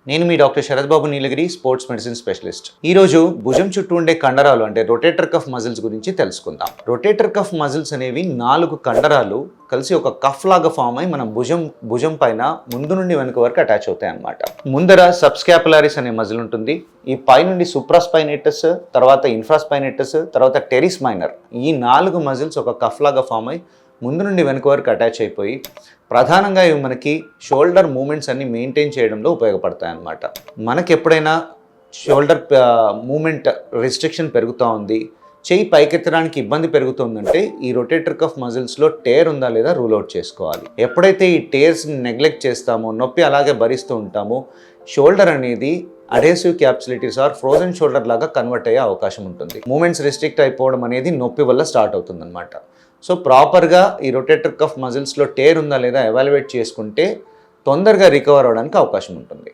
నేను మీ డాక్టర్ శరత్ బాబు నీలగిరి, sports medicine specialist. ఈరోజు భుజం చుట్టూ ఉండే కండరాలు అంటే రొటేటర్ కఫ్ మజిల్స్ గురించి తెలుసుకుందాం. రొటేటర్ కఫ్ మజిల్స్ అనేవి 4 కండరాలు కలిసి ఒక కఫ్ లాగా ఫామ్ అయి మన భుజం పైన ముందు నుండి వెనుక వరకు అటాచ్ అవుతాయి అన్నమాట. ముందర సబ్స్కాపులారిస్ అనే మజిల్ ఉంటుంది. ఈ పై నుండి సూప్రాస్పైనేటస్, తర్వాత ఇన్ఫ్రాస్పైనేటస్, తర్వాత టెరిస్ మైనర్, ఈ 4 మజిల్స్ ఒక కఫ్ లాగా ఫామ్ అయి ముందు నుండి వెనుక వరకు అటాచ్ అయిపోయి ప్రధానంగా ఇవి మనకి షోల్డర్ మూమెంట్స్ అన్ని మెయింటైన్ చేయడంలో ఉపయోగపడతాయి అన్నమాట. మనకి ఎప్పుడైనా షోల్డర్ మూమెంట్ రిస్ట్రిక్షన్ పెరుగుతూ ఉంది, చెయ్యి పైకెత్తడానికి ఇబ్బంది పెరుగుతుందంటే ఈ రొటేటర్ కఫ్ మజిల్స్లో టేర్ ఉందా లేదా రూల్ అవుట్ చేసుకోవాలి. ఎప్పుడైతే ఈ టేర్స్ని నెగ్లెక్ట్ చేస్తామో, నొప్పి అలాగే భరిస్తూ ఉంటామో, షోల్డర్ అనేది అడేసివ్ క్యాప్సులిటీస్ ఆర్ ఫ్రోజన్ షోల్డర్ లాగా కన్వర్ట్ అయ్యే అవకాశం ఉంటుంది. మూమెంట్స్ రిస్ట్రిక్ట్ అయిపోవడం అనేది నొప్పి వల్ల స్టార్ట్ అవుతుంది అనమాట. సో ప్రాపర్గా ఈ రొటేటర్ కఫ్ మజిల్స్లో టేర్ ఉందా లేదా ఎవాల్యుయేట్ చేసుకుంటే తొందరగా రికవర్ అవ్వడానికి అవకాశం ఉంటుంది.